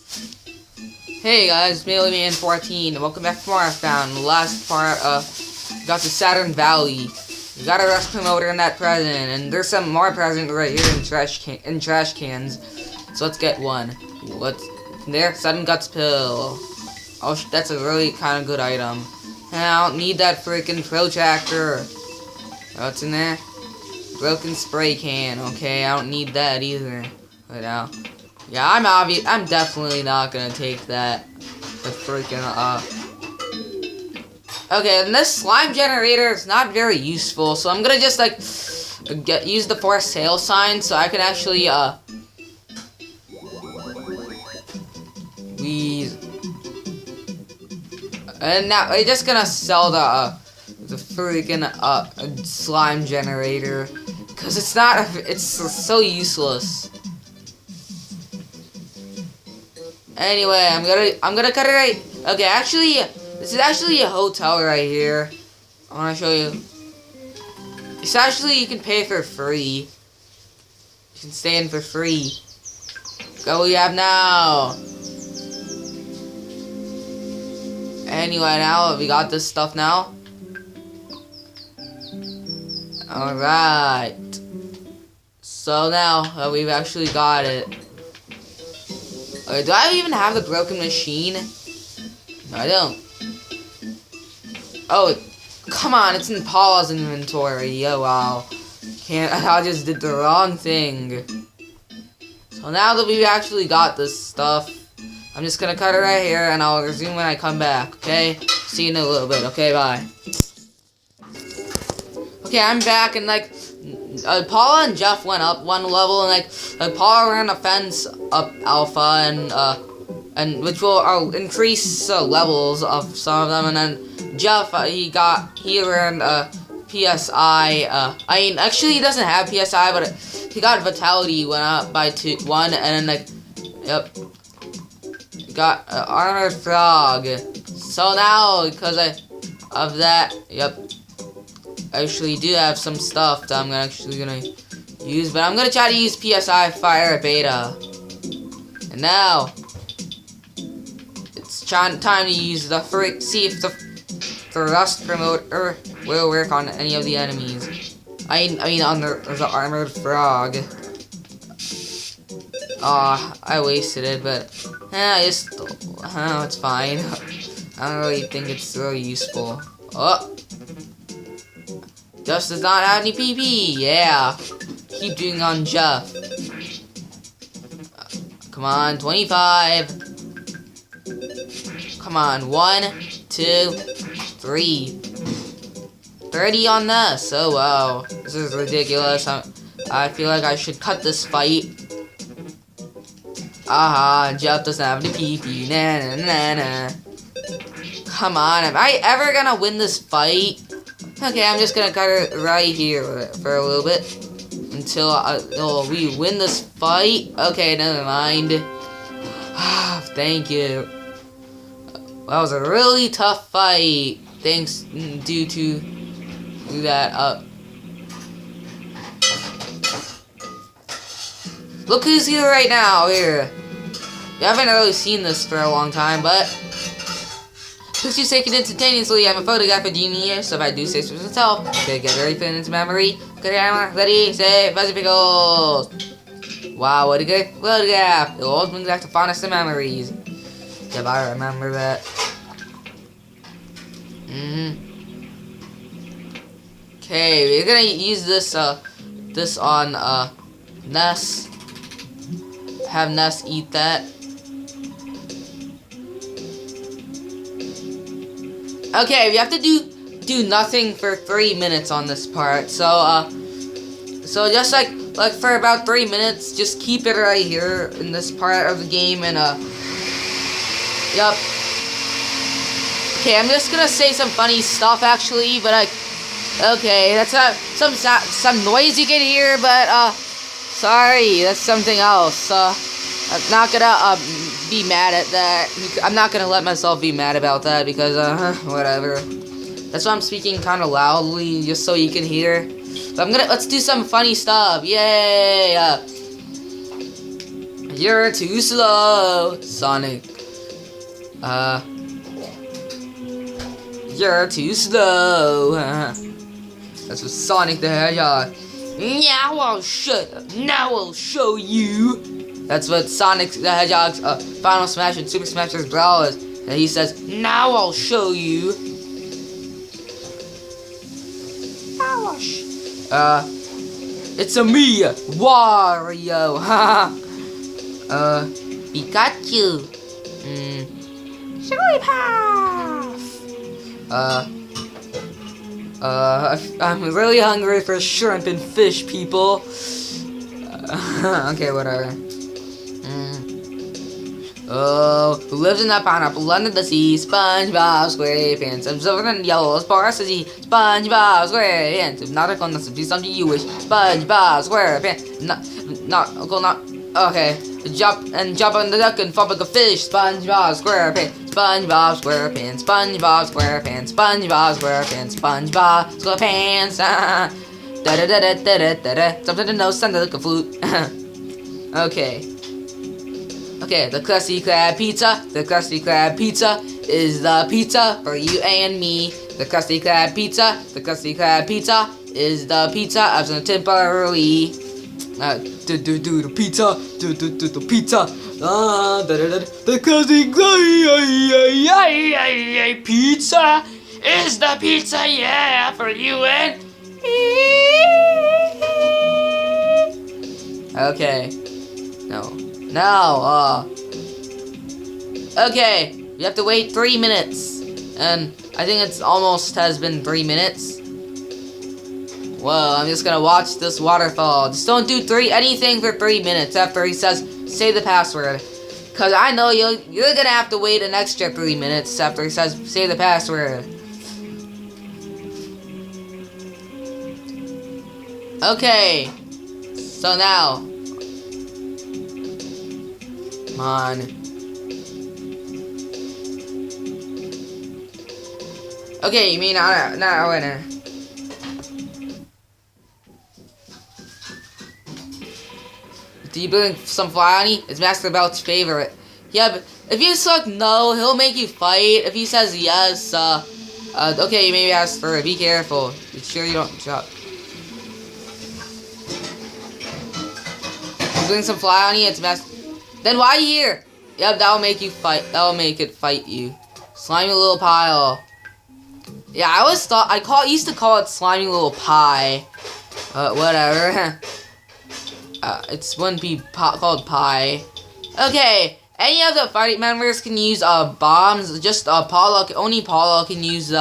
Hey guys, MailyMan14, and welcome back from EarthBound. Last part, got to Saturn Valley. We got a rush promoter in that present, and there's some more present right here in trash cans. So let's get one. There? Sudden Guts Pill. Oh, that's a really kind of good item. And I don't need that freaking protractor. What's in there? Broken spray can. Okay, I don't need that either. But now, yeah, I'm definitely not gonna take that. The freaking Okay, and this slime generator is not very useful, so I'm gonna just like use the for sale sign so I can actually and now we're just gonna sell the freaking slime generator because it's so useless. Anyway, I'm gonna cut it right. Okay, actually, this is actually a hotel right here. I wanna show you. It's actually, you can pay for free. You can stay in for free. Go, we have now. Anyway, now we got this stuff now. Alright. So now we've actually got it. Okay, do I even have the broken machine? No, I don't. Oh, come on, it's in Paula's inventory. Oh, wow. I just did the wrong thing. So now that we've actually got this stuff, I'm just gonna cut it right here, and I'll resume when I come back, okay? See you in a little bit, okay? Bye. Okay, I'm back, and like, Paula and Jeff went up one level, and like Paula ran a fence up alpha, and which will increase levels of some of them, and then Jeff he ran PSI. I mean, actually he doesn't have PSI, but he got vitality went up by 1, and then like, yep, got armored frog. So now because of that, yep. I actually do have some stuff that I'm actually gonna use, but I'm gonna try to use PSI Fire Beta. And now it's time to use the see if the thrust promoter will work on any of the enemies. I mean on the armored frog. I wasted it, but it's fine. I don't really think it's really useful. Oh. Jeff does not have any PP. Yeah. Keep doing on Jeff. Come on, 25. Come on, 1, 2, 3. 30 on this. Oh wow. This is ridiculous. I feel like I should cut this fight. Aha, Jeff doesn't have any PP. Nah, nah, nah, nah. Come on, am I ever gonna win this fight? Okay, I'm just gonna cut it right here for a little bit until we win this fight. Okay, never mind. Thank you. That was a really tough fight. Thanks due to that. Look who's here right now. Here, we haven't really seen this for a long time, but. Pictures taken instantaneously. I'm a photographer genius, so if I do say so myself, okay, get ready, put into memory. Good camera, ready, say, fuzzy pickles. Wow, what a good photograph. It always brings back the fondest of memories. If I remember that. Okay, we're gonna use this on Ness. Have Ness eat that. Okay, we have to do nothing for 3 minutes on this part. So just like for about 3 minutes, just keep it right here in this part of the game, and yep. Okay, I'm just gonna say some funny stuff actually, but okay, that's some noise you can hear, but sorry, that's something else. I'm not gonna be mad at that. I'm not gonna let myself be mad about that because whatever. That's why I'm speaking kind of loudly, just so you can hear. So let's do some funny stuff. Yay! You're too slow, Sonic. You're too slow. That's what Sonic the Hedgehog. Now I'll show you. That's what Sonic the Hedgehog's Final Smash and Super Smash Bros. Brawl is. And he says, now I'll show you. It's a me, Wario. Pikachu. Jigglypuff. I'm really hungry for shrimp and fish, people. Okay, whatever. Oh, who lives in that pineapple under the sea? SpongeBob SquarePants. I'm silver and yellow as porosity. SpongeBob SquarePants. Not a con, that's something you wish. SpongeBob SquarePants. Not. Okay. Jump on the duck and fall like a fish. SpongeBob SquarePants. SpongeBob SquarePants. SpongeBob SquarePants. SpongeBob SquarePants. SpongeBob SquarePants. Da da da da da da da. Something to know, sound like a flute. Okay. Okay, the Krusty Krab pizza. The Krusty Krab pizza is the pizza for you and me. The Krusty Krab pizza. The Krusty Krab pizza is the pizza as a temporary. The pizza. The pizza. The Krusty Krab pizza is the pizza, yeah, for you and me. Okay. No. Now, okay, we have to wait 3 minutes, and I think it's almost has been 3 minutes. Well, I'm just gonna watch this waterfall. Just don't do anything for 3 minutes after he says, say the password. Cause I know you're gonna have to wait an extra 3 minutes after he says, say the password. Okay, so now, come on. Okay, you mean not a winner. Do you bring some fly on you? It's Master Belch's favorite. Yeah, but if you select no, he'll make you fight. If he says yes, okay, you maybe ask for it. Be careful. Be sure you don't drop. You bring some fly on you, it's Master. Then why are you here? Yep, that'll make you fight. That'll make it fight you. Slimy little pile. Yeah, I always thought used to call it slimy little pie. Whatever. It wouldn't be called pie. Okay, any of the fighting members can use bombs. Just only Paula can use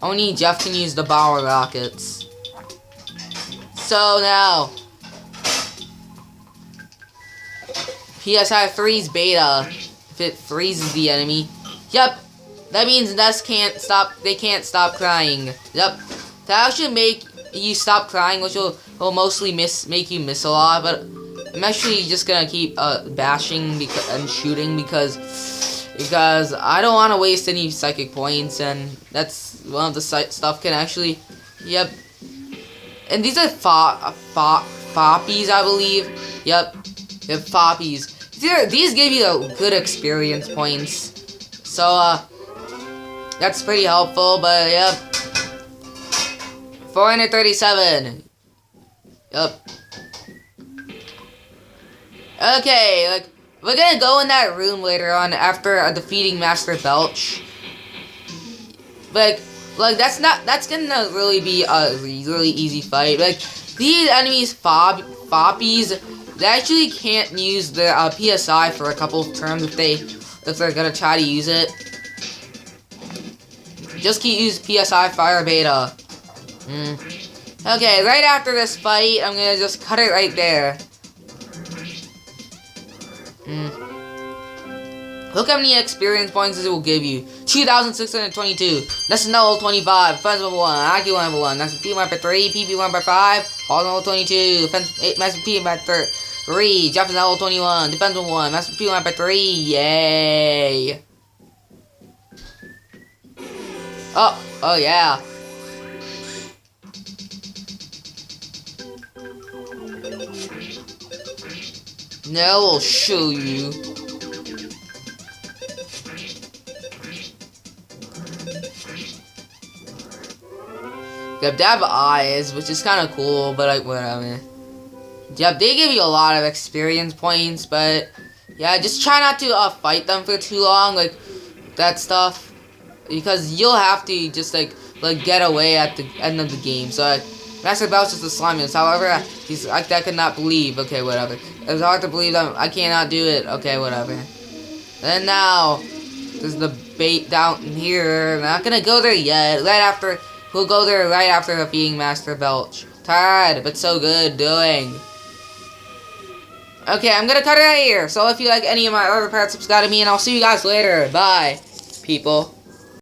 only Jeff can use the bomber rockets. So now. PSI freeze beta. If it freezes the enemy. Yep. That means Ness can't stop. They can't stop crying. Yep. That should make you stop crying, which will mostly make you miss a lot. But I'm actually just gonna keep bashing and shooting because I don't want to waste any psychic points, and that's one of the stuff can actually. Yep. And these are foppies, I believe. Yep. Yep, foppies. These give you good experience points. So, that's pretty helpful, but yep. 437. Yep. Okay, like, we're gonna go in that room later on after defeating Master Belch. Like, that's gonna really be a really easy fight. Like, these enemies, foppies, they actually can't use their PSI for a couple of turns if they're gonna try to use it. Just use PSI Fire Beta. Okay, right after this fight, I'm gonna just cut it right there. Look how many experience points it will give you. 2,622. That's level 25. Defense level 1. IQ level 1. That's P by 3. PP 1 by 5. All level 22. Defense Master P by 3. Jeff is level 21. Defense level 1. Master P 1 by 3. Yay. Oh yeah. Now I'll show you. Yep, they have eyes, which is kind of cool, but like, whatever. Yep, they give you a lot of experience points, but yeah, just try not to fight them for too long, like that stuff, because you'll have to just like get away at the end of the game. So Master Belch is the slimiest. However, he's like I could not believe. Okay, whatever. It's hard to believe that I cannot do it. Okay, whatever. And now there's the bait down here. I'm not gonna go there yet. We'll go there right after defeating Master Belch. Tired, but so good doing. Okay, I'm gonna cut it right here. So if you like any of my other parts, subscribe to me, and I'll see you guys later. Bye, people.